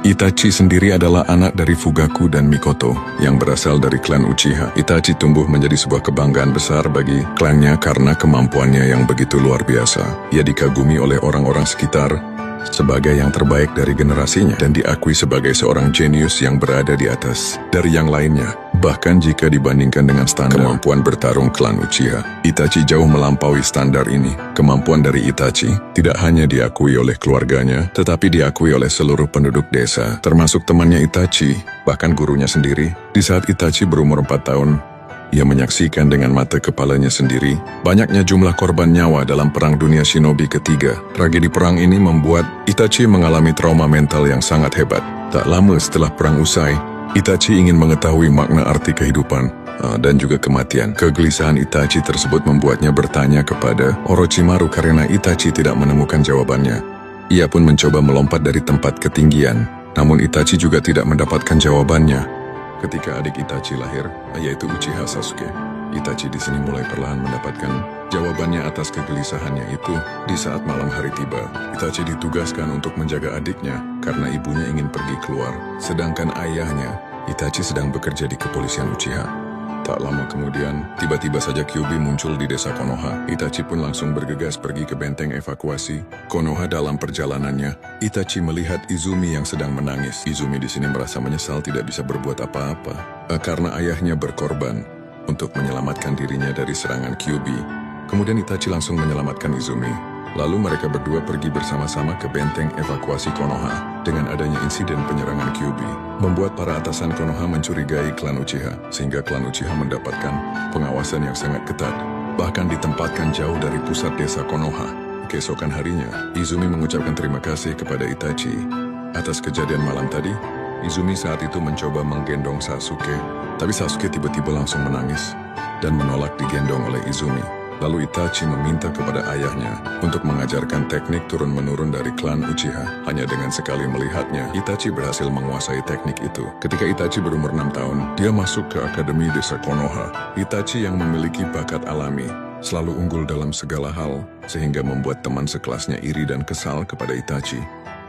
Itachi sendiri adalah anak dari Fugaku dan Mikoto yang berasal dari klan Uchiha. Itachi tumbuh menjadi sebuah kebanggaan besar bagi klannya karena kemampuannya yang begitu luar biasa. Ia dikagumi oleh orang-orang sekitar sebagai yang terbaik dari generasinya dan diakui sebagai seorang jenius yang berada di atas dari yang lainnya. Bahkan jika dibandingkan dengan standar kemampuan bertarung klan Uchiha, Itachi jauh melampaui standar ini. Kemampuan dari Itachi tidak hanya diakui oleh keluarganya, tetapi diakui oleh seluruh penduduk desa, termasuk temannya Itachi, bahkan gurunya sendiri. Di saat Itachi berumur 4 tahun, ia menyaksikan dengan mata kepalanya sendiri banyaknya jumlah korban nyawa dalam Perang Dunia Shinobi ketiga. Tragedi perang ini membuat Itachi mengalami trauma mental yang sangat hebat. Tak lama setelah perang usai, Itachi ingin mengetahui makna arti kehidupan dan juga kematian. Kegelisahan Itachi tersebut membuatnya bertanya kepada Orochimaru karena Itachi tidak menemukan jawabannya. Ia pun mencoba melompat dari tempat ketinggian, namun Itachi juga tidak mendapatkan jawabannya. Ketika adik Itachi lahir, yaitu Uchiha Sasuke, Itachi di sini mulai perlahan mendapatkan jawabannya atas kegelisahannya itu. Di saat malam hari tiba, Itachi ditugaskan untuk menjaga adiknya karena ibunya ingin pergi keluar, sedangkan ayahnya, Itachi, sedang bekerja di kepolisian Uchiha. Tak lama kemudian, tiba-tiba saja Kyuubi muncul di desa Konoha. Itachi pun langsung bergegas pergi ke benteng evakuasi Konoha. Dalam perjalanannya, Itachi melihat Izumi yang sedang menangis. Izumi di sini merasa menyesal tidak bisa berbuat apa-apa karena ayahnya berkorban untuk menyelamatkan dirinya dari serangan Kyuubi. Kemudian Itachi langsung menyelamatkan Izumi. Lalu mereka berdua pergi bersama-sama ke benteng evakuasi Konoha. Dengan adanya insiden penyerangan Kyuubi, membuat para atasan Konoha mencurigai klan Uchiha, sehingga klan Uchiha mendapatkan pengawasan yang sangat ketat, bahkan ditempatkan jauh dari pusat desa Konoha. Keesokan harinya, Izumi mengucapkan terima kasih kepada Itachi atas kejadian malam tadi. Izumi saat itu mencoba menggendong Sasuke, tapi Sasuke tiba-tiba langsung menangis dan menolak digendong oleh Izumi. Lalu Itachi meminta kepada ayahnya untuk mengajarkan teknik turun-menurun dari klan Uchiha. Hanya dengan sekali melihatnya, Itachi berhasil menguasai teknik itu. Ketika Itachi berumur 6 tahun, dia masuk ke Akademi Desa Konoha. Itachi yang memiliki bakat alami, selalu unggul dalam segala hal, sehingga membuat teman sekelasnya iri dan kesal kepada Itachi.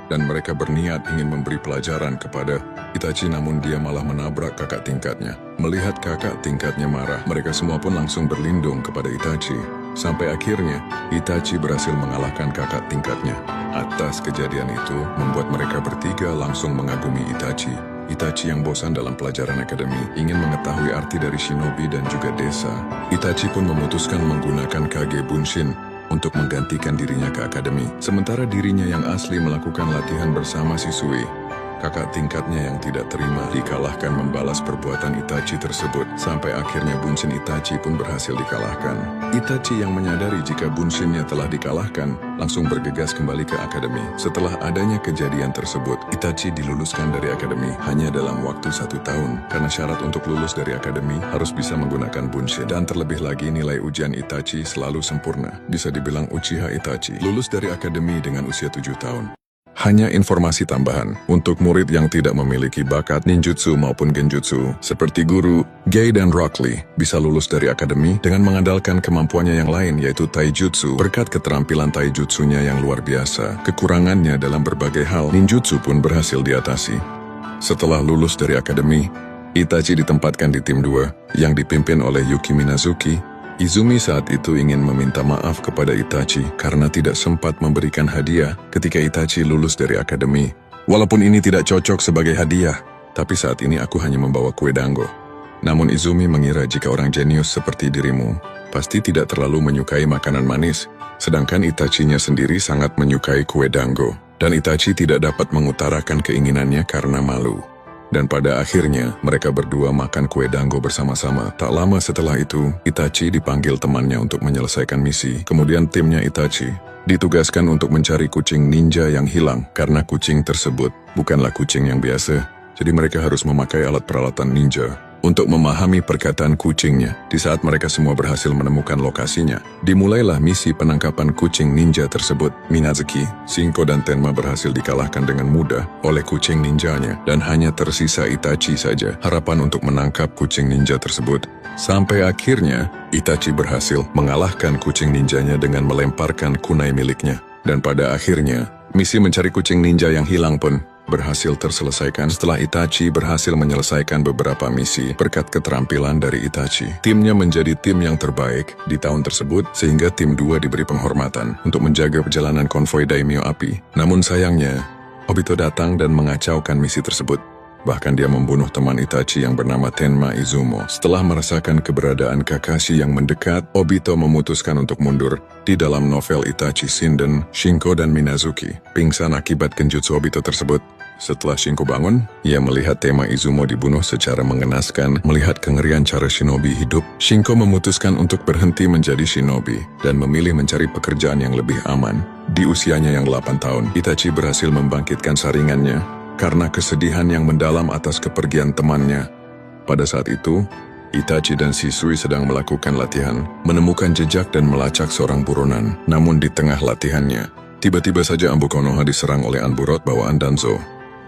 Dan mereka berniat ingin memberi pelajaran kepada Itachi, namun dia malah menabrak kakak tingkatnya. Melihat kakak tingkatnya marah, mereka semua pun langsung berlindung kepada Itachi. Sampai akhirnya, Itachi berhasil mengalahkan kakak tingkatnya. Atas kejadian itu, membuat mereka bertiga langsung mengagumi Itachi. Itachi yang bosan dalam pelajaran akademi, ingin mengetahui arti dari shinobi dan juga desa. Itachi pun memutuskan menggunakan Kage Bunshin untuk menggantikan dirinya ke akademi. Sementara dirinya yang asli melakukan latihan bersama Shisui. Kakak tingkatnya yang tidak terima dikalahkan membalas perbuatan Itachi tersebut. Sampai akhirnya Bunshin Itachi pun berhasil dikalahkan. Itachi yang menyadari jika Bunshinnya telah dikalahkan, langsung bergegas kembali ke akademi. Setelah adanya kejadian tersebut, Itachi diluluskan dari akademi hanya dalam waktu 1 tahun. Karena syarat untuk lulus dari akademi harus bisa menggunakan Bunshin. Dan terlebih lagi nilai ujian Itachi selalu sempurna. Bisa dibilang Uchiha Itachi lulus dari akademi dengan usia 7 tahun. Hanya informasi tambahan, untuk murid yang tidak memiliki bakat ninjutsu maupun genjutsu, seperti guru, Gay dan Rock Lee, bisa lulus dari akademi dengan mengandalkan kemampuannya yang lain, yaitu taijutsu. Berkat keterampilan taijutsunya yang luar biasa, kekurangannya dalam berbagai hal, ninjutsu pun berhasil diatasi. Setelah lulus dari akademi, Itachi ditempatkan di tim 2, yang dipimpin oleh Yuki Minazuki. Izumi saat itu ingin meminta maaf kepada Itachi karena tidak sempat memberikan hadiah ketika Itachi lulus dari akademi. Walaupun ini tidak cocok sebagai hadiah, tapi saat ini aku hanya membawa kue dango. Namun Izumi mengira jika orang jenius seperti dirimu pasti tidak terlalu menyukai makanan manis, sedangkan Itachinya sendiri sangat menyukai kue dango. Dan Itachi tidak dapat mengutarakan keinginannya karena malu. Dan pada akhirnya, mereka berdua makan kue dango bersama-sama. Tak lama setelah itu, Itachi dipanggil temannya untuk menyelesaikan misi. Kemudian timnya Itachi ditugaskan untuk mencari kucing ninja yang hilang. Karena kucing tersebut bukanlah kucing yang biasa, jadi mereka harus memakai alat peralatan ninja untuk memahami perkataan kucingnya. Di saat mereka semua berhasil menemukan lokasinya, dimulailah misi penangkapan kucing ninja tersebut. Minazuki, Shinko dan Tenma berhasil dikalahkan dengan mudah oleh kucing ninjanya, dan hanya tersisa Itachi saja harapan untuk menangkap kucing ninja tersebut. Sampai akhirnya, Itachi berhasil mengalahkan kucing ninjanya dengan melemparkan kunai miliknya. Dan pada akhirnya, misi mencari kucing ninja yang hilang pun berhasil terselesaikan setelah Itachi berhasil menyelesaikan beberapa misi berkat keterampilan dari Itachi. Timnya menjadi tim yang terbaik di tahun tersebut sehingga tim 2 diberi penghormatan untuk menjaga perjalanan konvoi Daimyo Api. Namun sayangnya, Obito datang dan mengacaukan misi tersebut. Bahkan dia membunuh teman Itachi yang bernama Tenma Izumo. Setelah merasakan keberadaan Kakashi yang mendekat, Obito memutuskan untuk mundur. Di dalam novel Itachi Shinden, Shinko dan Minazuki pingsan akibat genjutsu Obito tersebut. Setelah Shinko bangun, ia melihat Tenma Izumo dibunuh secara mengenaskan. Melihat kengerian cara shinobi hidup, Shinko memutuskan untuk berhenti menjadi shinobi dan memilih mencari pekerjaan yang lebih aman. Di usianya yang 8 tahun, Itachi berhasil membangkitkan saringannya karena kesedihan yang mendalam atas kepergian temannya. Pada saat itu, Itachi dan Shisui sedang melakukan latihan, menemukan jejak dan melacak seorang buronan. Namun di tengah latihannya, tiba-tiba saja Anbu Konoha diserang oleh Anburot bawaan Danzo.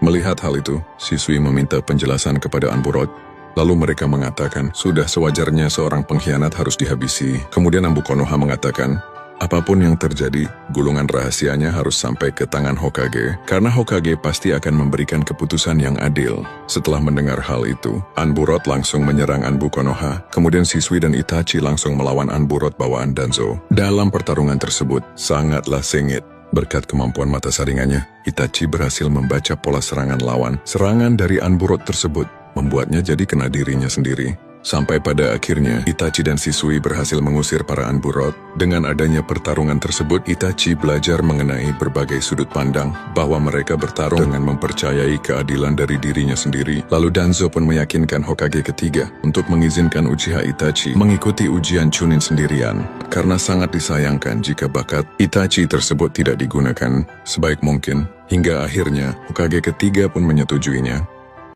Melihat hal itu, Shisui meminta penjelasan kepada Anburot. Lalu mereka mengatakan, sudah sewajarnya seorang pengkhianat harus dihabisi. Kemudian Anbu Konoha mengatakan, apapun yang terjadi, gulungan rahasianya harus sampai ke tangan Hokage, karena Hokage pasti akan memberikan keputusan yang adil. Setelah mendengar hal itu, Anburot langsung menyerang Anbu Konoha, kemudian Shisui dan Itachi langsung melawan Anburot bawaan Danzo. Dalam pertarungan tersebut, sangatlah sengit. Berkat kemampuan mata saringannya, Itachi berhasil membaca pola serangan lawan. Serangan dari Anburot tersebut membuatnya jadi kena dirinya sendiri. Sampai pada akhirnya, Itachi dan Shisui berhasil mengusir para Anburot. Dengan adanya pertarungan tersebut, Itachi belajar mengenai berbagai sudut pandang bahwa mereka bertarung dengan mempercayai keadilan dari dirinya sendiri. Lalu Danzo pun meyakinkan Hokage ketiga untuk mengizinkan Uchiha Itachi mengikuti ujian Chunin sendirian. Karena sangat disayangkan jika bakat Itachi tersebut tidak digunakan sebaik mungkin. Hingga akhirnya, Hokage ketiga pun menyetujuinya.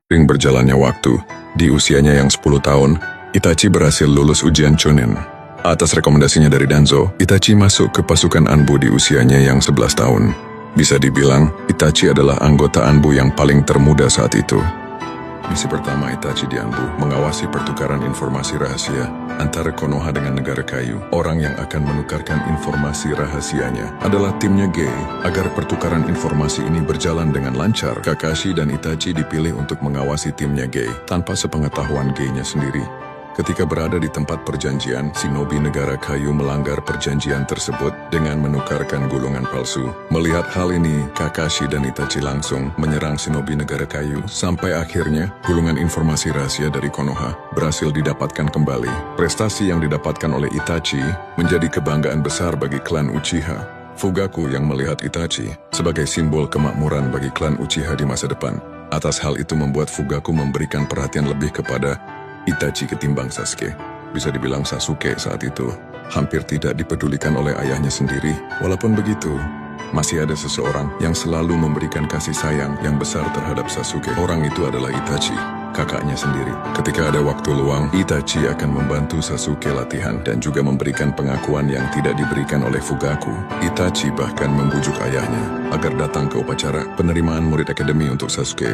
Seiring berjalannya waktu, di usianya yang 10 tahun, Itachi berhasil lulus ujian Chunin. Atas rekomendasinya dari Danzo, Itachi masuk ke pasukan Anbu di usianya yang 11 tahun. Bisa dibilang, Itachi adalah anggota Anbu yang paling termuda saat itu. Misi pertama Itachi di Anbu mengawasi pertukaran informasi rahasia antara Konoha dengan negara kayu. Orang yang akan menukarkan informasi rahasianya adalah timnya Gei. Agar pertukaran informasi ini berjalan dengan lancar, Kakashi dan Itachi dipilih untuk mengawasi timnya Gei tanpa sepengetahuan Gei-nya sendiri. Ketika berada di tempat perjanjian, shinobi negara kayu melanggar perjanjian tersebut dengan menukarkan gulungan palsu. Melihat hal ini, Kakashi dan Itachi langsung menyerang shinobi negara kayu. Sampai akhirnya, gulungan informasi rahasia dari Konoha berhasil didapatkan kembali. Prestasi yang didapatkan oleh Itachi menjadi kebanggaan besar bagi klan Uchiha. Fugaku yang melihat Itachi sebagai simbol kemakmuran bagi klan Uchiha di masa depan. Atas hal itu membuat Fugaku memberikan perhatian lebih kepada Itachi ketimbang Sasuke. Bisa dibilang Sasuke saat itu hampir tidak dipedulikan oleh ayahnya sendiri. Walaupun begitu, masih ada seseorang yang selalu memberikan kasih sayang yang besar terhadap Sasuke. Orang itu adalah Itachi, kakaknya sendiri. Ketika ada waktu luang, Itachi akan membantu Sasuke latihan dan juga memberikan pengakuan yang tidak diberikan oleh Fugaku. Itachi bahkan membujuk ayahnya agar datang ke upacara penerimaan murid akademi untuk Sasuke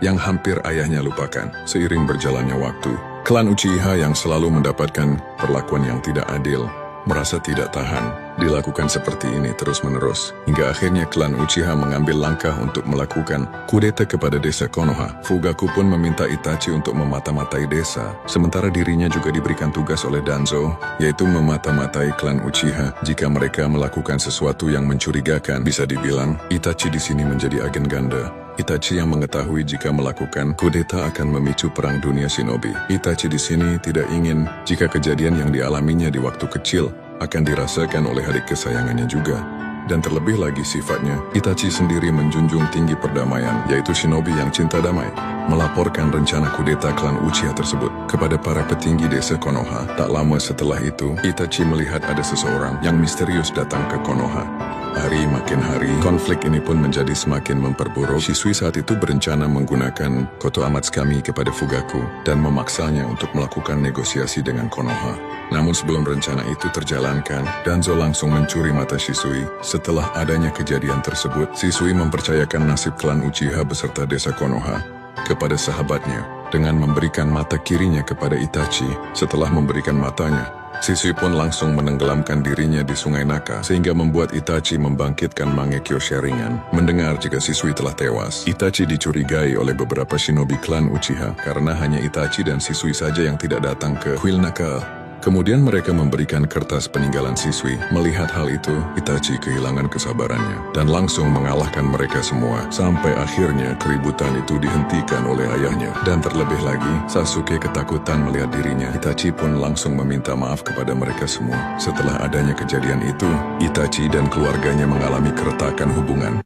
yang hampir ayahnya lupakan. Seiring berjalannya waktu, klan Uchiha yang selalu mendapatkan perlakuan yang tidak adil merasa tidak tahan dilakukan seperti ini terus-menerus. Hingga akhirnya klan Uchiha mengambil langkah untuk melakukan kudeta kepada desa Konoha. Fugaku pun meminta Itachi untuk memata-matai desa, sementara dirinya juga diberikan tugas oleh Danzo, yaitu memata-matai klan Uchiha jika mereka melakukan sesuatu yang mencurigakan. Bisa dibilang, Itachi di sini menjadi agen ganda. Itachi yang mengetahui jika melakukan kudeta akan memicu perang dunia shinobi. Itachi di sini tidak ingin jika kejadian yang dialaminya di waktu kecil akan dirasakan oleh adik kesayangannya juga. Dan terlebih lagi sifatnya, Itachi sendiri menjunjung tinggi perdamaian, yaitu shinobi yang cinta damai. Melaporkan rencana kudeta klan Uchiha tersebut kepada para petinggi desa Konoha. Tak lama setelah itu, Itachi melihat ada seseorang yang misterius datang ke Konoha. Hari makin hari, konflik ini pun menjadi semakin memperburuk. Shisui saat itu berencana menggunakan Koto Amatsukami kepada Fugaku dan memaksanya untuk melakukan negosiasi dengan Konoha. Namun sebelum rencana itu terjalankan, Danzo langsung mencuri mata Shisui. Setelah adanya kejadian tersebut, Shisui mempercayakan nasib klan Uchiha beserta desa Konoha kepada sahabatnya dengan memberikan mata kirinya kepada Itachi. Setelah memberikan matanya, Shisui pun langsung menenggelamkan dirinya di sungai Naka, sehingga membuat Itachi membangkitkan Mangekyo Sharingan. Mendengar jika Shisui telah tewas, Itachi dicurigai oleh beberapa shinobi klan Uchiha, karena hanya Itachi dan Shisui saja yang tidak datang ke kuil Naka. Kemudian mereka memberikan kertas peninggalan Shisui. Melihat hal itu, Itachi kehilangan kesabarannya dan langsung mengalahkan mereka semua. Sampai akhirnya keributan itu dihentikan oleh ayahnya. Dan terlebih lagi, Sasuke ketakutan melihat dirinya. Itachi pun langsung meminta maaf kepada mereka semua. Setelah adanya kejadian itu, Itachi dan keluarganya mengalami keretakan hubungan.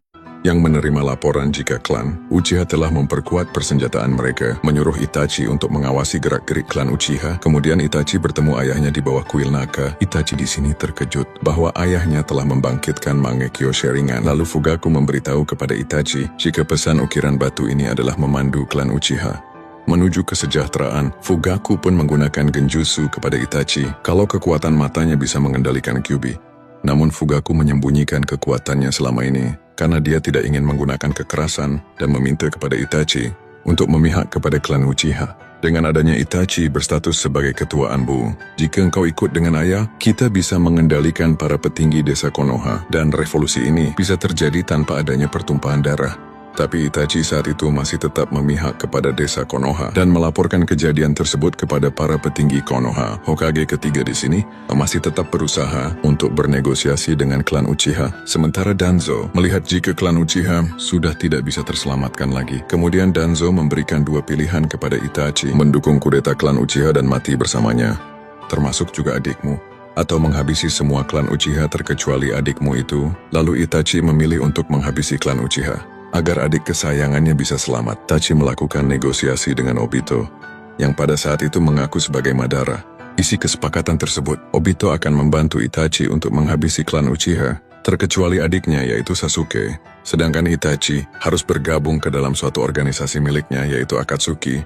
Yang menerima laporan jika klan Uchiha telah memperkuat persenjataan mereka, menyuruh Itachi untuk mengawasi gerak-gerik klan Uchiha. Kemudian Itachi bertemu ayahnya di bawah kuil Naka. Itachi di sini terkejut bahwa ayahnya telah membangkitkan Mangekyo Sharingan. Lalu Fugaku memberitahu kepada Itachi jika pesan ukiran batu ini adalah memandu klan Uchiha menuju kesejahteraan. Fugaku pun menggunakan genjutsu kepada Itachi kalau kekuatan matanya bisa mengendalikan Kyuubi. Namun Fugaku menyembunyikan kekuatannya selama ini karena dia tidak ingin menggunakan kekerasan dan meminta kepada Itachi untuk memihak kepada klan Uchiha. Dengan adanya Itachi berstatus sebagai ketua Anbu, jika engkau ikut dengan ayah, kita bisa mengendalikan para petinggi desa Konoha dan revolusi ini bisa terjadi tanpa adanya pertumpahan darah. Tapi Itachi saat itu masih tetap memihak kepada desa Konoha dan melaporkan kejadian tersebut kepada para petinggi Konoha. Hokage ketiga di sini masih tetap berusaha untuk bernegosiasi dengan klan Uchiha. Sementara Danzo melihat jika klan Uchiha sudah tidak bisa terselamatkan lagi. Kemudian Danzo memberikan dua pilihan kepada Itachi, mendukung kudeta klan Uchiha dan mati bersamanya, termasuk juga adikmu, atau menghabisi semua klan Uchiha terkecuali adikmu itu. Lalu Itachi memilih untuk menghabisi klan Uchiha. Agar adik kesayangannya bisa selamat, Itachi melakukan negosiasi dengan Obito, yang pada saat itu mengaku sebagai Madara. Isi kesepakatan tersebut, Obito akan membantu Itachi untuk menghabisi klan Uchiha, terkecuali adiknya yaitu Sasuke. Sedangkan Itachi harus bergabung ke dalam suatu organisasi miliknya yaitu Akatsuki.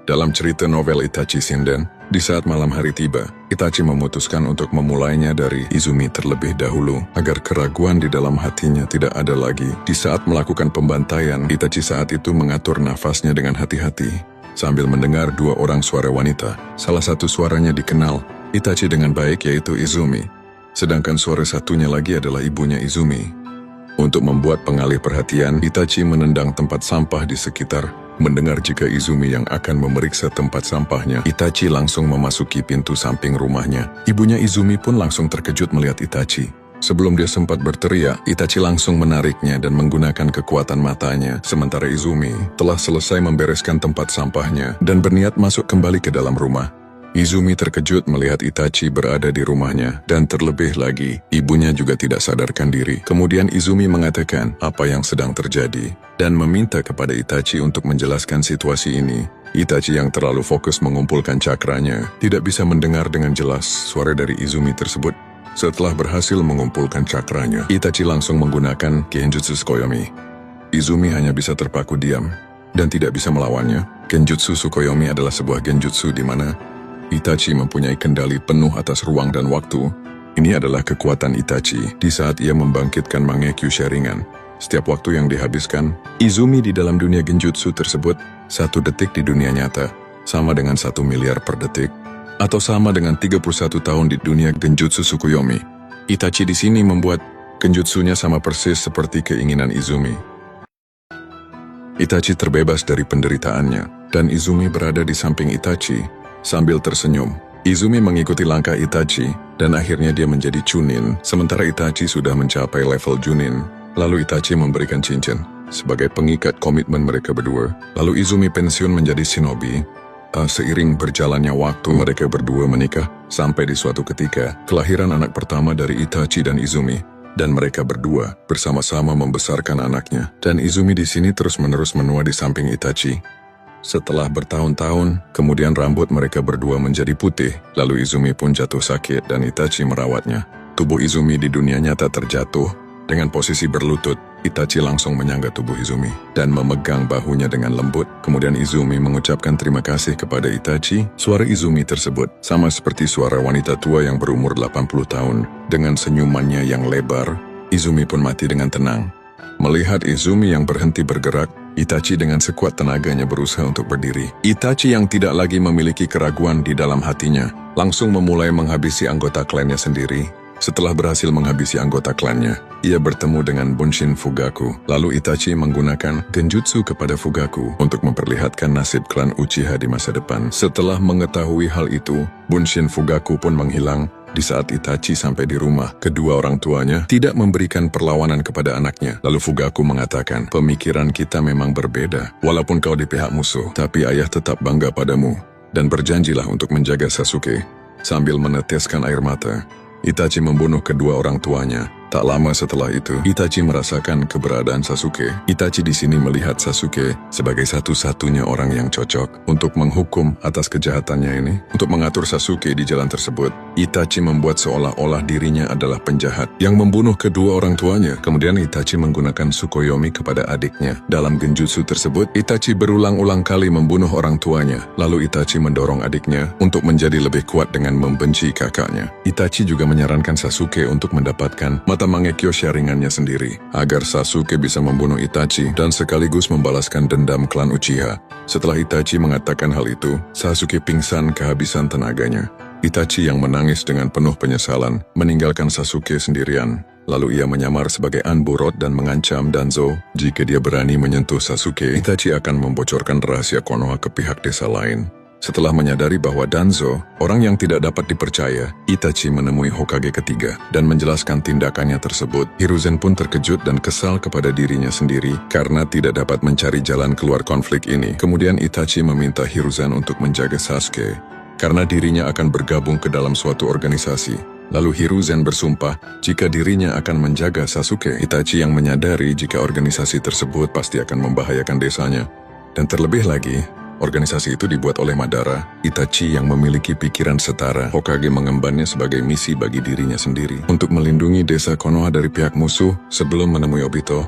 Dalam cerita novel Itachi Shinden, di saat malam hari tiba, Itachi memutuskan untuk memulainya dari Izumi terlebih dahulu, agar keraguan di dalam hatinya tidak ada lagi. Di saat melakukan pembantaian, Itachi saat itu mengatur nafasnya dengan hati-hati, sambil mendengar dua orang suara wanita. Salah satu suaranya dikenal Itachi dengan baik yaitu Izumi, sedangkan suara satunya lagi adalah ibunya Izumi. Untuk membuat pengalih perhatian, Itachi menendang tempat sampah di sekitar. Mendengar jika Izumi yang akan memeriksa tempat sampahnya, Itachi langsung memasuki pintu samping rumahnya. Ibunya Izumi pun langsung terkejut melihat Itachi. Sebelum dia sempat berteriak, Itachi langsung menariknya dan menggunakan kekuatan matanya. Sementara Izumi telah selesai membereskan tempat sampahnya dan berniat masuk kembali ke dalam rumah. Izumi terkejut melihat Itachi berada di rumahnya, dan terlebih lagi, ibunya juga tidak sadarkan diri. Kemudian Izumi mengatakan apa yang sedang terjadi, dan meminta kepada Itachi untuk menjelaskan situasi ini. Itachi yang terlalu fokus mengumpulkan cakranya, tidak bisa mendengar dengan jelas suara dari Izumi tersebut. Setelah berhasil mengumpulkan cakranya, Itachi langsung menggunakan Genjutsu Tsukuyomi. Izumi hanya bisa terpaku diam, dan tidak bisa melawannya. Genjutsu Tsukuyomi adalah sebuah genjutsu di mana Itachi mempunyai kendali penuh atas ruang dan waktu. Ini adalah kekuatan Itachi di saat ia membangkitkan Mangekyo Sharingan. Setiap waktu yang dihabiskan Izumi di dalam dunia genjutsu tersebut, 1 detik di dunia nyata sama dengan 1 miliar per detik, atau sama dengan 31 tahun di dunia genjutsu Tsukuyomi. Itachi di sini membuat genjutsunya sama persis seperti keinginan Izumi. Itachi terbebas dari penderitaannya, dan Izumi berada di samping Itachi sambil tersenyum. Izumi mengikuti langkah Itachi, dan akhirnya dia menjadi Chunin, sementara Itachi sudah mencapai level Junin. Lalu Itachi memberikan cincin sebagai pengikat komitmen mereka berdua. Lalu Izumi pensiun menjadi shinobi. Seiring berjalannya waktu, mereka berdua menikah, sampai di suatu ketika, kelahiran anak pertama dari Itachi dan Izumi. Dan mereka berdua bersama-sama membesarkan anaknya. Dan Izumi di sini terus-menerus menua di samping Itachi. Setelah bertahun-tahun, kemudian rambut mereka berdua menjadi putih, lalu Izumi pun jatuh sakit dan Itachi merawatnya. Tubuh Izumi di dunia nyata terjatuh. Dengan posisi berlutut, Itachi langsung menyangga tubuh Izumi dan memegang bahunya dengan lembut. Kemudian Izumi mengucapkan terima kasih kepada Itachi. Suara Izumi tersebut sama seperti suara wanita tua yang berumur 80 tahun. Dengan senyumannya yang lebar, Izumi pun mati dengan tenang. Melihat Izumi yang berhenti bergerak, Itachi dengan sekuat tenaganya berusaha untuk berdiri. Itachi yang tidak lagi memiliki keraguan di dalam hatinya, langsung memulai menghabisi anggota klannya sendiri. Setelah berhasil menghabisi anggota klannya, ia bertemu dengan Bunshin Fugaku. Lalu Itachi menggunakan genjutsu kepada Fugaku untuk memperlihatkan nasib klan Uchiha di masa depan. Setelah mengetahui hal itu, Bunshin Fugaku pun menghilang. Di saat Itachi sampai di rumah, kedua orang tuanya tidak memberikan perlawanan kepada anaknya. Lalu Fugaku mengatakan, pemikiran kita memang berbeda. Walaupun kau di pihak musuh, tapi ayah tetap bangga padamu. Dan berjanjilah untuk menjaga Sasuke. Sambil meneteskan air mata, Itachi membunuh kedua orang tuanya. Tak lama setelah itu, Itachi merasakan keberadaan Sasuke. Itachi di sini melihat Sasuke sebagai satu-satunya orang yang cocok untuk menghukum atas kejahatannya ini. Untuk mengatur Sasuke di jalan tersebut, Itachi membuat seolah-olah dirinya adalah penjahat yang membunuh kedua orang tuanya. Kemudian Itachi menggunakan Tsukuyomi kepada adiknya. Dalam genjutsu tersebut, Itachi berulang-ulang kali membunuh orang tuanya. Lalu Itachi mendorong adiknya untuk menjadi lebih kuat dengan membenci kakaknya. Itachi juga menyarankan Sasuke untuk mendapatkan mata mangekyo sharingannya sendiri, agar Sasuke bisa membunuh Itachi dan sekaligus membalaskan dendam klan Uchiha. Setelah Itachi mengatakan hal itu, Sasuke pingsan kehabisan tenaganya. Itachi yang menangis dengan penuh penyesalan, meninggalkan Sasuke sendirian. Lalu ia menyamar sebagai Anburot dan mengancam Danzo, jika dia berani menyentuh Sasuke, Itachi akan membocorkan rahasia Konoha ke pihak desa lain. Setelah menyadari bahwa Danzo, orang yang tidak dapat dipercaya, Itachi menemui Hokage ketiga dan menjelaskan tindakannya tersebut. Hiruzen pun terkejut dan kesal kepada dirinya sendiri karena tidak dapat mencari jalan keluar konflik ini. Kemudian Itachi meminta Hiruzen untuk menjaga Sasuke, karena dirinya akan bergabung ke dalam suatu organisasi. Lalu Hiruzen bersumpah jika dirinya akan menjaga Sasuke. Itachi yang menyadari jika organisasi tersebut pasti akan membahayakan desanya. Dan terlebih lagi, organisasi itu dibuat oleh Madara. Itachi yang memiliki pikiran setara, Hokage mengembannya sebagai misi bagi dirinya sendiri untuk melindungi desa Konoha dari pihak musuh. Sebelum menemui Obito,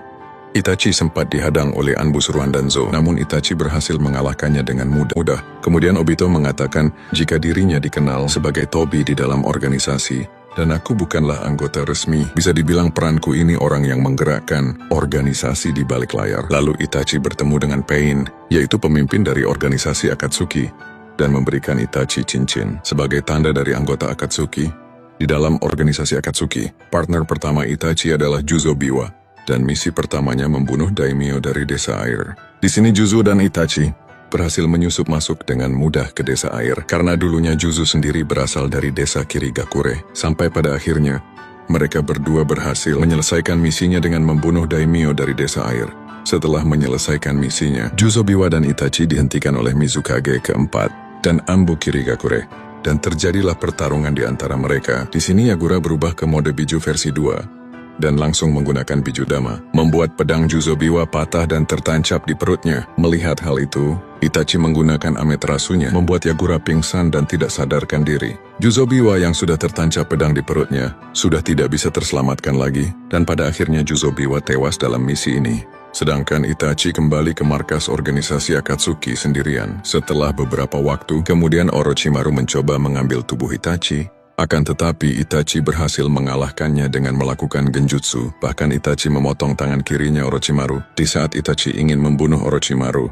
Itachi sempat dihadang oleh Anbu suruhan Danzo, namun Itachi berhasil mengalahkannya dengan mudah. Kemudian Obito mengatakan jika dirinya dikenal sebagai Tobi di dalam organisasi, dan aku bukanlah anggota resmi. Bisa dibilang peranku ini orang yang menggerakkan organisasi di balik layar. Lalu Itachi bertemu dengan Pain, yaitu pemimpin dari organisasi Akatsuki, dan memberikan Itachi cincin sebagai tanda dari anggota Akatsuki. Di dalam organisasi Akatsuki, partner pertama Itachi adalah Juzo Biwa, dan misi pertamanya membunuh daimyo dari desa air. Di sini Juzo dan Itachi berhasil menyusup masuk dengan mudah ke desa air, karena dulunya Juzo sendiri berasal dari desa Kirigakure. Sampai pada akhirnya, mereka berdua berhasil menyelesaikan misinya dengan membunuh daimyo dari desa air. Setelah menyelesaikan misinya, Juzo Biwa dan Itachi dihentikan oleh Mizukage keempat dan Anbu Kirigakure, dan terjadilah pertarungan di antara mereka. Di sini Yagura berubah ke mode Biju versi 2. Dan langsung menggunakan Biju Dama, membuat pedang Juzo Biwa patah dan tertancap di perutnya. Melihat hal itu, Itachi menggunakan Ameterasunya, membuat Yagura pingsan dan tidak sadarkan diri. Juzo Biwa yang sudah tertancap pedang di perutnya, sudah tidak bisa terselamatkan lagi, dan pada akhirnya Juzo Biwa tewas dalam misi ini. Sedangkan Itachi kembali ke markas organisasi Akatsuki sendirian. Setelah beberapa waktu, kemudian Orochimaru mencoba mengambil tubuh Itachi. Akan tetapi Itachi berhasil mengalahkannya dengan melakukan genjutsu. Bahkan Itachi memotong tangan kirinya Orochimaru di saat Itachi ingin membunuh Orochimaru.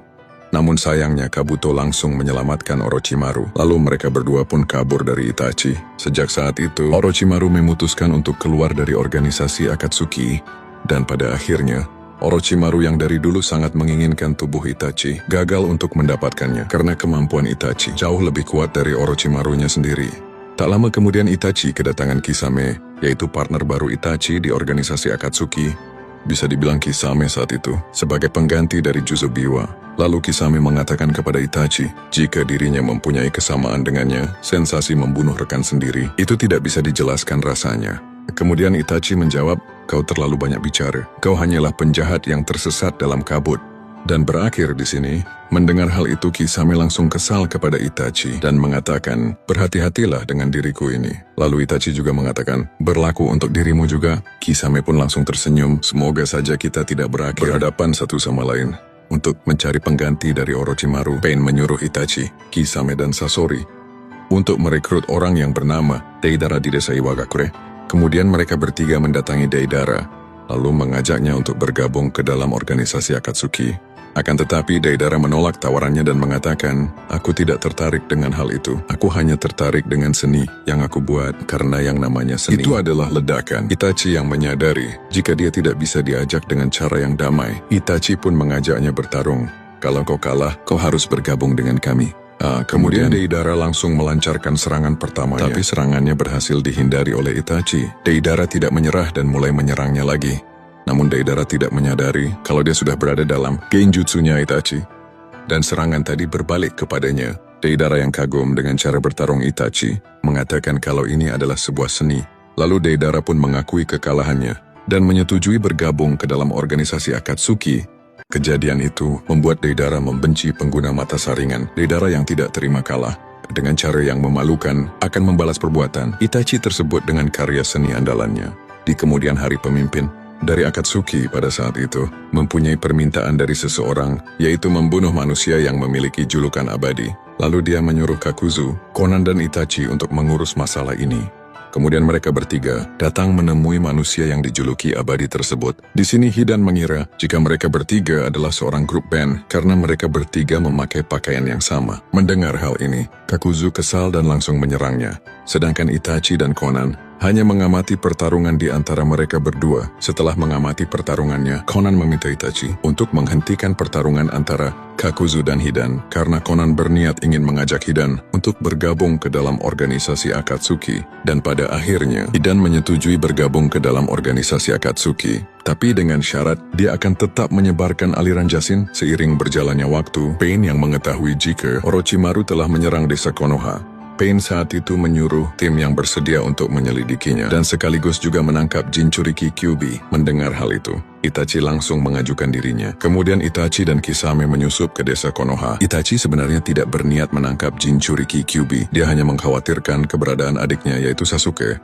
Namun sayangnya Kabuto langsung menyelamatkan Orochimaru. Lalu mereka berdua pun kabur dari Itachi. Sejak saat itu, Orochimaru memutuskan untuk keluar dari organisasi Akatsuki. Dan pada akhirnya, Orochimaru yang dari dulu sangat menginginkan tubuh Itachi gagal untuk mendapatkannya karena kemampuan Itachi jauh lebih kuat dari Orochimarunya sendiri. Tak lama kemudian Itachi kedatangan Kisame, yaitu partner baru Itachi di organisasi Akatsuki. Bisa dibilang Kisame saat itu sebagai pengganti dari Juzo Biwa. Lalu Kisame mengatakan kepada Itachi jika dirinya mempunyai kesamaan dengannya, sensasi membunuh rekan sendiri itu tidak bisa dijelaskan rasanya. Kemudian Itachi menjawab, "Kau terlalu banyak bicara. Kau hanyalah penjahat yang tersesat dalam kabut." Dan berakhir di sini. Mendengar hal itu, Kisame langsung kesal kepada Itachi dan mengatakan, "Berhati-hatilah dengan diriku ini." Lalu Itachi juga mengatakan, "Berlaku untuk dirimu juga." Kisame pun langsung tersenyum, "Semoga saja kita tidak berakhir berhadapan satu sama lain." Untuk mencari pengganti dari Orochimaru, Pain menyuruh Itachi, Kisame dan Sasori untuk merekrut orang yang bernama Deidara di desa Iwagakure. Kemudian mereka bertiga mendatangi Deidara, lalu mengajaknya untuk bergabung ke dalam organisasi Akatsuki. Akan tetapi Deidara menolak tawarannya dan mengatakan, aku tidak tertarik dengan hal itu. Aku hanya tertarik dengan seni yang aku buat karena yang namanya seni itu adalah ledakan. Itachi yang menyadari jika dia tidak bisa diajak dengan cara yang damai. Itachi pun mengajaknya bertarung. Kalau kau kalah, kau harus bergabung dengan kami. Kemudian Deidara langsung melancarkan serangan pertamanya. Tapi serangannya berhasil dihindari oleh Itachi. Deidara tidak menyerah dan mulai menyerangnya lagi. Namun Deidara tidak menyadari kalau dia sudah berada dalam genjutsunya Itachi. Dan serangan tadi berbalik kepadanya. Deidara yang kagum dengan cara bertarung Itachi mengatakan kalau ini adalah sebuah seni. Lalu Deidara pun mengakui kekalahannya dan menyetujui bergabung ke dalam organisasi Akatsuki. Kejadian itu membuat Deidara membenci pengguna mata saringan. Deidara yang tidak terima kalah dengan cara yang memalukan akan membalas perbuatan Itachi tersebut dengan karya seni andalannya. Di kemudian hari, pemimpin dari Akatsuki pada saat itu mempunyai permintaan dari seseorang, yaitu membunuh manusia yang memiliki julukan abadi. Lalu dia menyuruh Kakuzu, Konan dan Itachi untuk mengurus masalah ini. Kemudian mereka bertiga datang menemui manusia yang dijuluki abadi tersebut. Di sini Hidan mengira jika mereka bertiga adalah seorang grup band karena mereka bertiga memakai pakaian yang sama. Mendengar hal ini, Kakuzu kesal dan langsung menyerangnya. Sedangkan Itachi dan Konan hanya mengamati pertarungan di antara mereka berdua. Setelah mengamati pertarungannya, Konan meminta Itachi untuk menghentikan pertarungan antara Kakuzu dan Hidan karena Konan berniat ingin mengajak Hidan untuk bergabung ke dalam organisasi Akatsuki. Dan pada akhirnya, Hidan menyetujui bergabung ke dalam organisasi Akatsuki. Tapi dengan syarat, dia akan tetap menyebarkan aliran Jasin seiring berjalannya waktu. Pain yang mengetahui jika Orochimaru telah menyerang desa Konoha. Pain saat itu menyuruh tim yang bersedia untuk menyelidikinya dan sekaligus juga menangkap Jinchuriki Kyuubi. Mendengar hal itu, Itachi langsung mengajukan dirinya. Kemudian Itachi dan Kisame menyusup ke desa Konoha. Itachi sebenarnya tidak berniat menangkap Jinchuriki Kyuubi. Dia hanya mengkhawatirkan keberadaan adiknya yaitu Sasuke.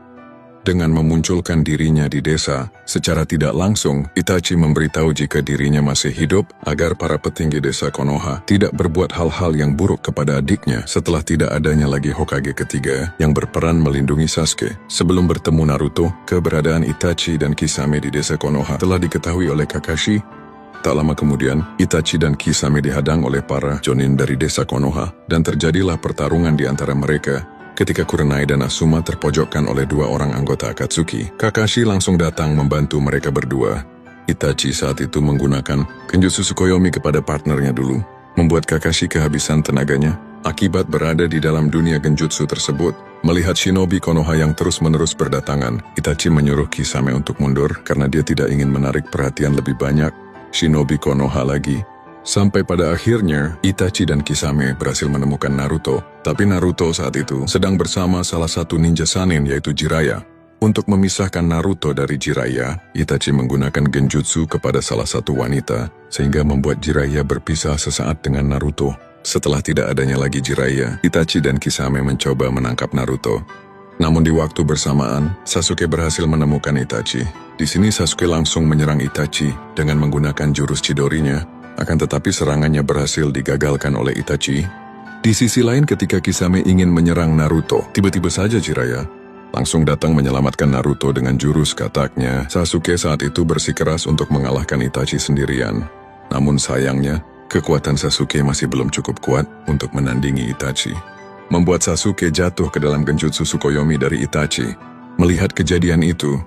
Dengan memunculkan dirinya di desa, secara tidak langsung, Itachi memberitahu jika dirinya masih hidup agar para petinggi desa Konoha tidak berbuat hal-hal yang buruk kepada adiknya setelah tidak adanya lagi Hokage ketiga yang berperan melindungi Sasuke. Sebelum bertemu Naruto, keberadaan Itachi dan Kisame di desa Konoha telah diketahui oleh Kakashi. Tak lama kemudian, Itachi dan Kisame dihadang oleh para jonin dari desa Konoha dan terjadilah pertarungan di antara mereka. Ketika Kurenai dan Asuma terpojokkan oleh dua orang anggota Akatsuki, Kakashi langsung datang membantu mereka berdua. Itachi saat itu menggunakan Genjutsu Tsukuyomi kepada partnernya dulu, membuat Kakashi kehabisan tenaganya. Akibat berada di dalam dunia Genjutsu tersebut, melihat shinobi Konoha yang terus-menerus berdatangan, Itachi menyuruh Kisame untuk mundur karena dia tidak ingin menarik perhatian lebih banyak shinobi Konoha lagi. Sampai pada akhirnya, Itachi dan Kisame berhasil menemukan Naruto. Tapi Naruto saat itu sedang bersama salah satu ninja Sannin yaitu Jiraiya. Untuk memisahkan Naruto dari Jiraiya, Itachi menggunakan genjutsu kepada salah satu wanita, sehingga membuat Jiraiya berpisah sesaat dengan Naruto. Setelah tidak adanya lagi Jiraiya, Itachi dan Kisame mencoba menangkap Naruto. Namun di waktu bersamaan, Sasuke berhasil menemukan Itachi. Di sini Sasuke langsung menyerang Itachi dengan menggunakan jurus Chidorinya. Akan tetapi serangannya berhasil digagalkan oleh Itachi. Di sisi lain ketika Kisame ingin menyerang Naruto, tiba-tiba saja Jiraiya langsung datang menyelamatkan Naruto dengan jurus kataknya. Sasuke saat itu bersikeras untuk mengalahkan Itachi sendirian. Namun sayangnya, kekuatan Sasuke masih belum cukup kuat untuk menandingi Itachi. Membuat Sasuke jatuh ke dalam Genjutsu Tsukuyomi dari Itachi. Melihat kejadian itu,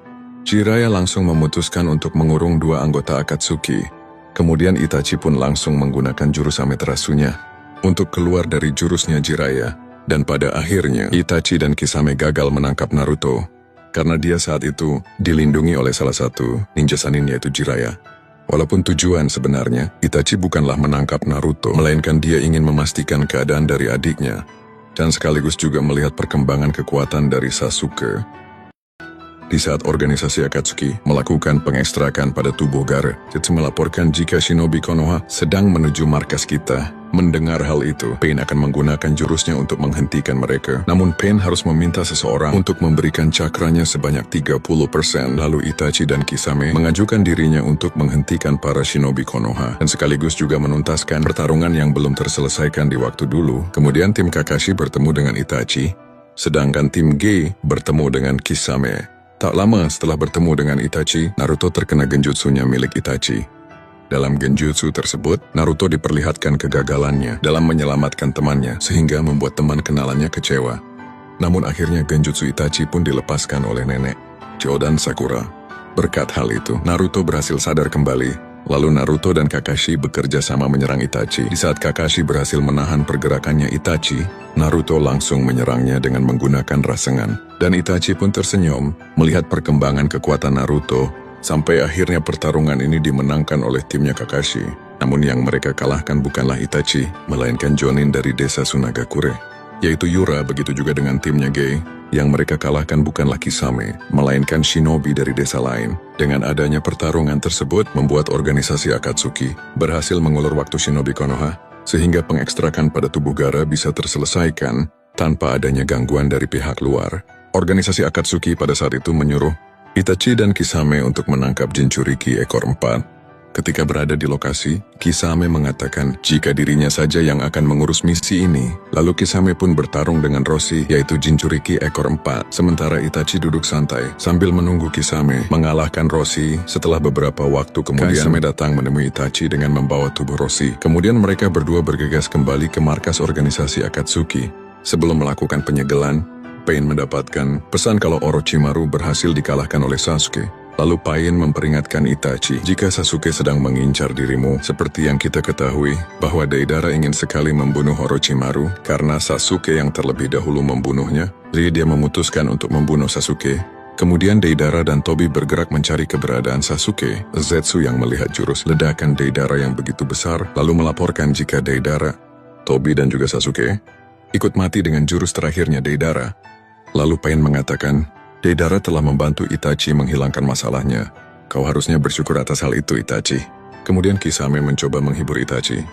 Jiraiya langsung memutuskan untuk mengurung dua anggota Akatsuki. Kemudian Itachi pun langsung menggunakan jurus Amaterasu-nya untuk keluar dari jurusnya Jiraiya. Dan pada akhirnya, Itachi dan Kisame gagal menangkap Naruto karena dia saat itu dilindungi oleh salah satu ninja Sannin yaitu Jiraiya. Walaupun tujuan sebenarnya, Itachi bukanlah menangkap Naruto, melainkan dia ingin memastikan keadaan dari adiknya dan sekaligus juga melihat perkembangan kekuatan dari Sasuke. Di saat organisasi Akatsuki melakukan pengekstrakan pada tubuh Gaara, Zetsu melaporkan jika shinobi Konoha sedang menuju markas kita. Mendengar hal itu, Pain akan menggunakan jurusnya untuk menghentikan mereka. Namun Pain harus meminta seseorang untuk memberikan cakranya sebanyak 30%. Lalu Itachi dan Kisame mengajukan dirinya untuk menghentikan para shinobi Konoha dan sekaligus juga menuntaskan pertarungan yang belum terselesaikan di waktu dulu. Kemudian tim Kakashi bertemu dengan Itachi, sedangkan tim G bertemu dengan Kisame. Tak lama setelah bertemu dengan Itachi, Naruto terkena genjutsunya milik Itachi. Dalam genjutsu tersebut, Naruto diperlihatkan kegagalannya dalam menyelamatkan temannya sehingga membuat teman kenalannya kecewa. Namun akhirnya genjutsu Itachi pun dilepaskan oleh nenek, Chodan Sakura. Berkat hal itu, Naruto berhasil sadar kembali. Lalu Naruto dan Kakashi bekerja sama menyerang Itachi. Di saat Kakashi berhasil menahan pergerakannya Itachi, Naruto langsung menyerangnya dengan menggunakan rasengan. Dan Itachi pun tersenyum melihat perkembangan kekuatan Naruto, sampai akhirnya pertarungan ini dimenangkan oleh timnya Kakashi. Namun yang mereka kalahkan bukanlah Itachi, melainkan Jonin dari desa Sunagakure, yaitu Yura. Begitu juga dengan timnya Gei. Yang mereka kalahkan bukanlah Kisame, melainkan shinobi dari desa lain. Dengan adanya pertarungan tersebut, membuat organisasi Akatsuki berhasil mengulur waktu shinobi Konoha, sehingga pengekstrakan pada tubuh Gaara bisa terselesaikan tanpa adanya gangguan dari pihak luar. Organisasi Akatsuki pada saat itu menyuruh Itachi dan Kisame untuk menangkap Jinchuriki ekor 4. Ketika berada di lokasi, Kisame mengatakan jika dirinya saja yang akan mengurus misi ini. Lalu Kisame pun bertarung dengan Roshi, yaitu Jinchuriki ekor 4. Sementara Itachi duduk santai sambil menunggu Kisame mengalahkan Roshi. Setelah beberapa waktu kemudian, Kisame datang menemui Itachi dengan membawa tubuh Roshi. Kemudian mereka berdua bergegas kembali ke markas organisasi Akatsuki. Sebelum melakukan penyegelan, Pain mendapatkan pesan kalau Orochimaru berhasil dikalahkan oleh Sasuke. Lalu Pain memperingatkan Itachi, jika Sasuke sedang mengincar dirimu, seperti yang kita ketahui, bahwa Deidara ingin sekali membunuh Orochimaru, karena Sasuke yang terlebih dahulu membunuhnya, jadi dia memutuskan untuk membunuh Sasuke. Kemudian Deidara dan Tobi bergerak mencari keberadaan Sasuke. Zetsu yang melihat jurus ledakan Deidara yang begitu besar, lalu melaporkan jika Deidara, Tobi dan juga Sasuke ikut mati dengan jurus terakhirnya Deidara. Lalu Pain mengatakan, Deidara telah membantu Itachi menghilangkan masalahnya. Kau harusnya bersyukur atas hal itu, Itachi. Kemudian Kisame mencoba menghibur Itachi.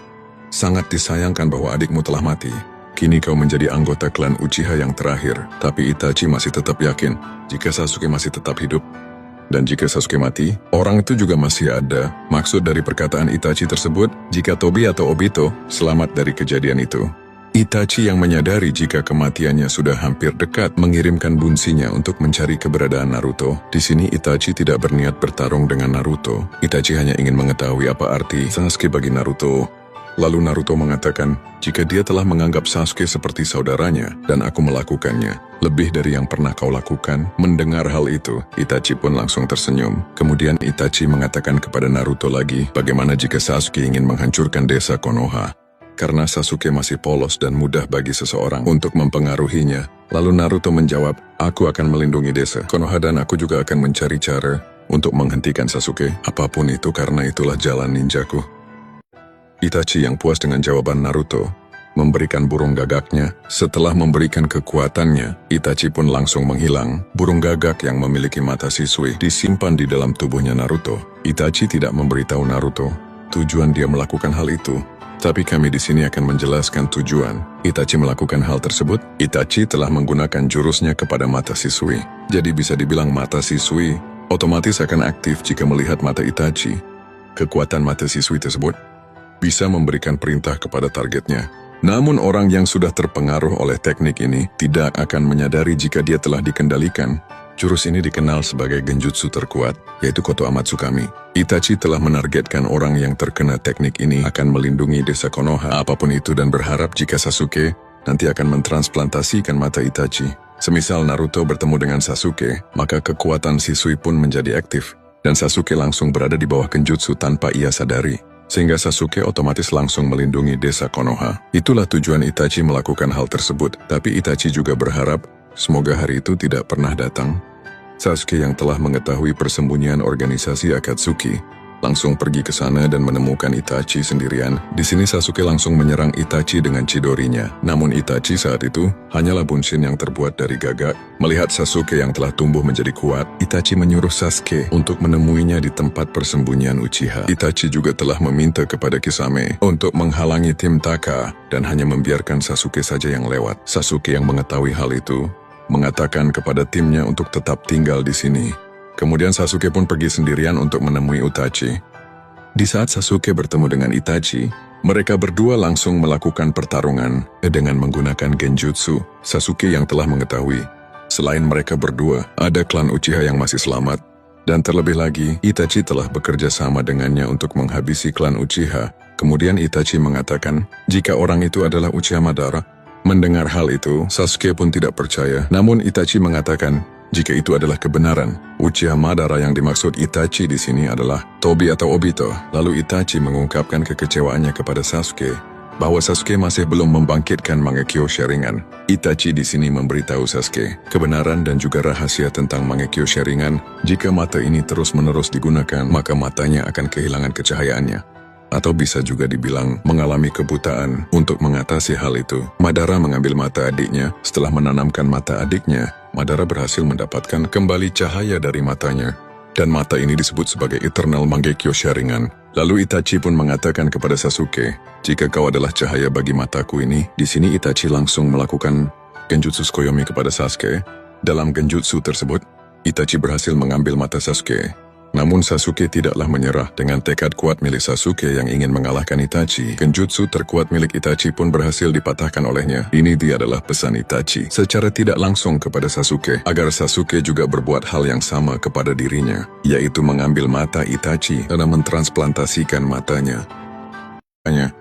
Sangat disayangkan bahwa adikmu telah mati. Kini kau menjadi anggota klan Uchiha yang terakhir. Tapi Itachi masih tetap yakin jika Sasuke masih tetap hidup. Dan jika Sasuke mati, orang itu juga masih ada. Maksud dari perkataan Itachi tersebut, jika Tobi atau Obito selamat dari kejadian itu. Itachi yang menyadari jika kematiannya sudah hampir dekat mengirimkan bunsinya untuk mencari keberadaan Naruto. Di sini Itachi tidak berniat bertarung dengan Naruto. Itachi hanya ingin mengetahui apa arti Sasuke bagi Naruto. Lalu Naruto mengatakan, jika dia telah menganggap Sasuke seperti saudaranya dan aku melakukannya lebih dari yang pernah kau lakukan. Mendengar hal itu, Itachi pun langsung tersenyum. Kemudian Itachi mengatakan kepada Naruto lagi, bagaimana jika Sasuke ingin menghancurkan desa Konoha? Karena Sasuke masih polos dan mudah bagi seseorang untuk mempengaruhinya. Lalu Naruto menjawab, aku akan melindungi desa Konoha dan aku juga akan mencari cara untuk menghentikan Sasuke. Apapun itu karena itulah jalan ninjaku. Itachi yang puas dengan jawaban Naruto, memberikan burung gagaknya. Setelah memberikan kekuatannya, Itachi pun langsung menghilang. Burung gagak yang memiliki mata siswi disimpan di dalam tubuhnya Naruto. Itachi tidak memberitahu Naruto tujuan dia melakukan hal itu. Tapi kami di sini akan menjelaskan tujuan Itachi melakukan hal tersebut. Itachi telah menggunakan jurusnya kepada mata siswi. Jadi bisa dibilang mata siswi otomatis akan aktif jika melihat mata Itachi. Kekuatan mata siswi tersebut bisa memberikan perintah kepada targetnya. Namun orang yang sudah terpengaruh oleh teknik ini tidak akan menyadari jika dia telah dikendalikan. Jurus ini dikenal sebagai genjutsu terkuat, yaitu Koto Amatsukami. Itachi telah menargetkan orang yang terkena teknik ini akan melindungi desa Konoha apapun itu dan berharap jika Sasuke nanti akan mentransplantasikan mata Itachi. Semisal Naruto bertemu dengan Sasuke, maka kekuatan siswi pun menjadi aktif, dan Sasuke langsung berada di bawah genjutsu tanpa ia sadari. Sehingga Sasuke otomatis langsung melindungi desa Konoha. Itulah tujuan Itachi melakukan hal tersebut, tapi Itachi juga berharap semoga hari itu tidak pernah datang. Sasuke yang telah mengetahui persembunyian organisasi Akatsuki langsung pergi ke sana dan menemukan Itachi sendirian. Di sini Sasuke langsung menyerang Itachi dengan Chidorinya. Namun Itachi saat itu hanyalah bunshin yang terbuat dari gagak. Melihat Sasuke yang telah tumbuh menjadi kuat, Itachi menyuruh Sasuke untuk menemuinya di tempat persembunyian Uchiha. Itachi juga telah meminta kepada Kisame untuk menghalangi tim Taka dan hanya membiarkan Sasuke saja yang lewat. Sasuke yang mengetahui hal itu mengatakan kepada timnya untuk tetap tinggal di sini. Kemudian Sasuke pun pergi sendirian untuk menemui Itachi. Di saat Sasuke bertemu dengan Itachi, mereka berdua langsung melakukan pertarungan dengan menggunakan genjutsu. Sasuke yang telah mengetahui, selain mereka berdua, ada klan Uchiha yang masih selamat. Dan terlebih lagi, Itachi telah bekerja sama dengannya untuk menghabisi klan Uchiha. Kemudian Itachi mengatakan, jika orang itu adalah Uchiha Madara. Mendengar hal itu, Sasuke pun tidak percaya. Namun Itachi mengatakan, jika itu adalah kebenaran, Uchiha Madara yang dimaksud Itachi di sini adalah Tobi atau Obito. Lalu Itachi mengungkapkan kekecewaannya kepada Sasuke bahwa Sasuke masih belum membangkitkan Mangekyo Sharingan. Itachi di sini memberitahu Sasuke kebenaran dan juga rahasia tentang Mangekyo Sharingan. Jika mata ini terus-menerus digunakan, maka matanya akan kehilangan kecahayaannya. Atau bisa juga dibilang mengalami kebutaan. Untuk mengatasi hal itu, Madara mengambil mata adiknya. Setelah menanamkan mata adiknya, Madara berhasil mendapatkan kembali cahaya dari matanya. Dan mata ini disebut sebagai Eternal Mangekyo Sharingan. Lalu Itachi pun mengatakan kepada Sasuke, jika kau adalah cahaya bagi mataku ini. Di sini Itachi langsung melakukan Genjutsu Tsukuyomi kepada Sasuke. Dalam Genjutsu tersebut, Itachi berhasil mengambil mata Sasuke. Namun Sasuke tidaklah menyerah. Dengan tekad kuat milik Sasuke yang ingin mengalahkan Itachi, Genjutsu terkuat milik Itachi pun berhasil dipatahkan olehnya. Ini dia adalah pesan Itachi secara tidak langsung kepada Sasuke, agar Sasuke juga berbuat hal yang sama kepada dirinya, yaitu mengambil mata Itachi dan mentransplantasikan matanya.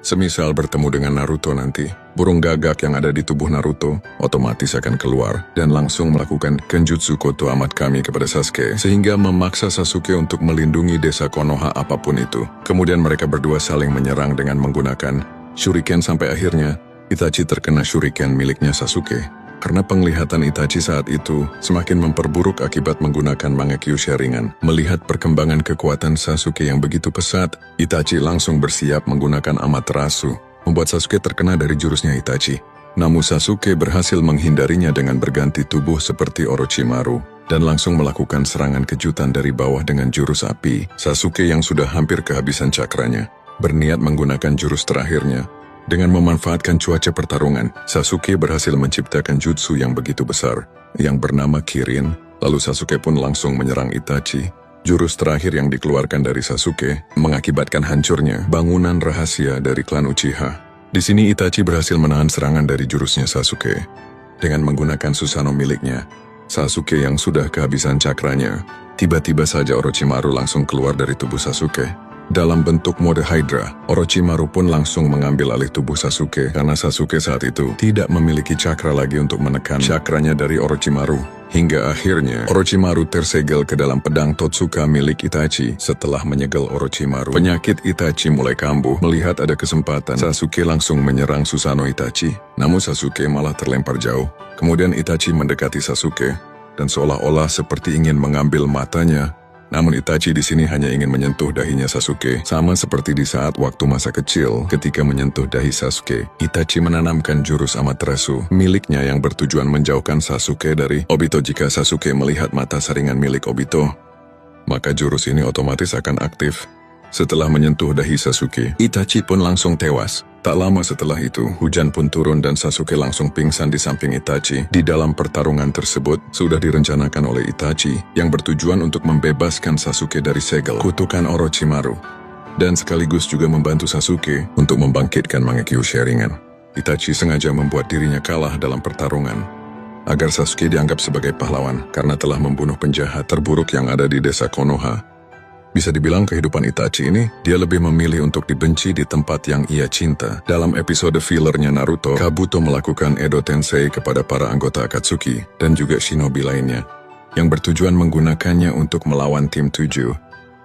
Semisal bertemu dengan Naruto nanti, burung gagak yang ada di tubuh Naruto otomatis akan keluar dan langsung melakukan Genjutsu Koto Amat Kami kepada Sasuke, sehingga memaksa Sasuke untuk melindungi desa Konoha apapun itu. Kemudian mereka berdua saling menyerang dengan menggunakan Shuriken sampai akhirnya Itachi terkena Shuriken miliknya Sasuke. Karena penglihatan Itachi saat itu semakin memperburuk akibat menggunakan Mangekyo Sharingan. Melihat perkembangan kekuatan Sasuke yang begitu pesat, Itachi langsung bersiap menggunakan Amaterasu, membuat Sasuke terkena dari jurusnya Itachi. Namun Sasuke berhasil menghindarinya dengan berganti tubuh seperti Orochimaru, dan langsung melakukan serangan kejutan dari bawah dengan jurus api. Sasuke yang sudah hampir kehabisan cakranya, berniat menggunakan jurus terakhirnya. Dengan memanfaatkan cuaca pertarungan, Sasuke berhasil menciptakan jutsu yang begitu besar, yang bernama Kirin. Lalu Sasuke pun langsung menyerang Itachi. Jurus terakhir yang dikeluarkan dari Sasuke mengakibatkan hancurnya bangunan rahasia dari klan Uchiha. Di sini Itachi berhasil menahan serangan dari jurusnya Sasuke. Dengan menggunakan Susanoo miliknya, Sasuke yang sudah kehabisan cakranya, tiba-tiba saja Orochimaru langsung keluar dari tubuh Sasuke. Dalam bentuk mode Hydra, Orochimaru pun langsung mengambil alih tubuh Sasuke karena Sasuke saat itu tidak memiliki cakra lagi untuk menekan cakranya dari Orochimaru. Hingga akhirnya, Orochimaru tersegel ke dalam pedang Totsuka milik Itachi. Setelah menyegel Orochimaru, penyakit Itachi mulai kambuh. Melihat ada kesempatan, Sasuke langsung menyerang Susanoo Itachi. Namun Sasuke malah terlempar jauh. Kemudian Itachi mendekati Sasuke, dan seolah-olah seperti ingin mengambil matanya. Namun Itachi di sini hanya ingin menyentuh dahinya Sasuke, sama seperti di saat waktu masa kecil ketika menyentuh dahi Sasuke. Itachi menanamkan jurus Amaterasu miliknya yang bertujuan menjauhkan Sasuke dari Obito. Jika Sasuke melihat mata saringan milik Obito, maka jurus ini otomatis akan aktif. Setelah menyentuh dahi Sasuke, Itachi pun langsung tewas. Tak lama setelah itu, hujan pun turun dan Sasuke langsung pingsan di samping Itachi. Di dalam pertarungan tersebut, sudah direncanakan oleh Itachi yang bertujuan untuk membebaskan Sasuke dari segel kutukan Orochimaru, dan sekaligus juga membantu Sasuke untuk membangkitkan Mangekyo Sharingan. Itachi sengaja membuat dirinya kalah dalam pertarungan, agar Sasuke dianggap sebagai pahlawan karena telah membunuh penjahat terburuk yang ada di desa Konoha. Bisa dibilang kehidupan Itachi ini, dia lebih memilih untuk dibenci di tempat yang ia cinta. Dalam episode fillernya Naruto, Kabuto melakukan Edo Tensei kepada para anggota Akatsuki dan juga shinobi lainnya, yang bertujuan menggunakannya untuk melawan tim 7.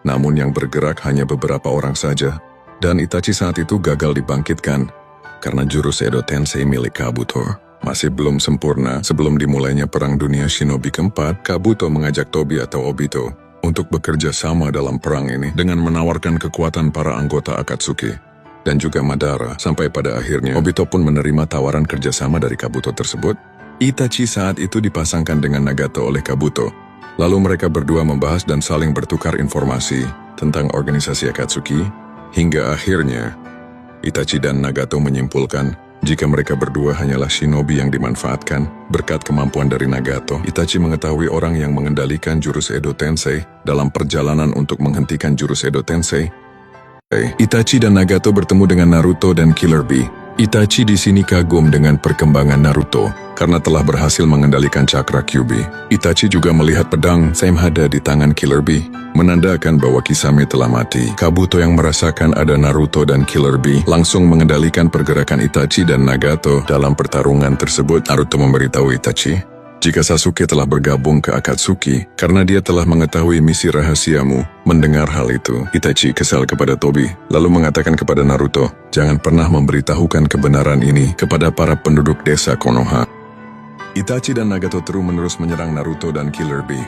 Namun yang bergerak hanya beberapa orang saja, dan Itachi saat itu gagal dibangkitkan, karena jurus Edo Tensei milik Kabuto masih belum sempurna. Sebelum dimulainya Perang Dunia Shinobi keempat, Kabuto mengajak Tobi atau Obito untuk bekerja sama dalam perang ini dengan menawarkan kekuatan para anggota Akatsuki dan juga Madara. Sampai pada akhirnya, Obito pun menerima tawaran kerjasama dari Kabuto tersebut. Itachi saat itu dipasangkan dengan Nagato oleh Kabuto. Lalu mereka berdua membahas dan saling bertukar informasi tentang organisasi Akatsuki. Hingga akhirnya, Itachi dan Nagato menyimpulkan jika mereka berdua hanyalah shinobi yang dimanfaatkan. Berkat kemampuan dari Nagato, Itachi mengetahui orang yang mengendalikan jurus Edo Tensei. Dalam perjalanan untuk menghentikan jurus Edo Tensei, Itachi dan Nagato bertemu dengan Naruto dan Killer Bee. Itachi di sini kagum dengan perkembangan Naruto karena telah berhasil mengendalikan cakra Kyuubi. Itachi juga melihat pedang Samehada di tangan Killer Bee, menandakan bahwa Kisame telah mati. Kabuto yang merasakan ada Naruto dan Killer Bee langsung mengendalikan pergerakan Itachi dan Nagato. Dalam pertarungan tersebut, Naruto memberitahu Itachi jika Sasuke telah bergabung ke Akatsuki karena dia telah mengetahui misi rahasiamu. Mendengar hal itu, Itachi kesal kepada Tobi, lalu mengatakan kepada Naruto, jangan pernah memberitahukan kebenaran ini kepada para penduduk desa Konoha. Itachi dan Nagato terus-menerus menyerang Naruto dan Killer Bee.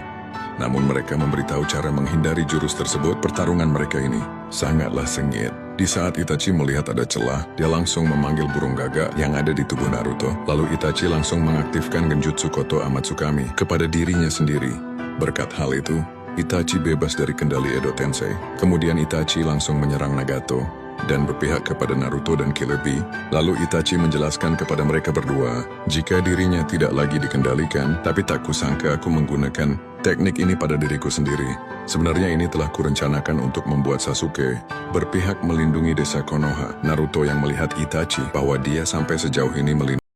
Namun mereka memberitahu cara menghindari jurus tersebut. Pertarungan mereka ini sangatlah sengit. Di saat Itachi melihat ada celah, dia langsung memanggil burung gagak yang ada di tubuh Naruto. Lalu Itachi langsung mengaktifkan genjutsu Koto Amatsukami kepada dirinya sendiri. Berkat hal itu, Itachi bebas dari kendali Edo Tensei. Kemudian Itachi langsung menyerang Nagato dan berpihak kepada Naruto dan Killer Bee. Lalu Itachi menjelaskan kepada mereka berdua, jika dirinya tidak lagi dikendalikan, tapi tak kusangka aku menggunakan teknik ini pada diriku sendiri. Sebenarnya ini telah kurencanakan untuk membuat Sasuke berpihak melindungi desa Konoha. Naruto yang melihat Itachi bahwa dia sampai sejauh ini melindungi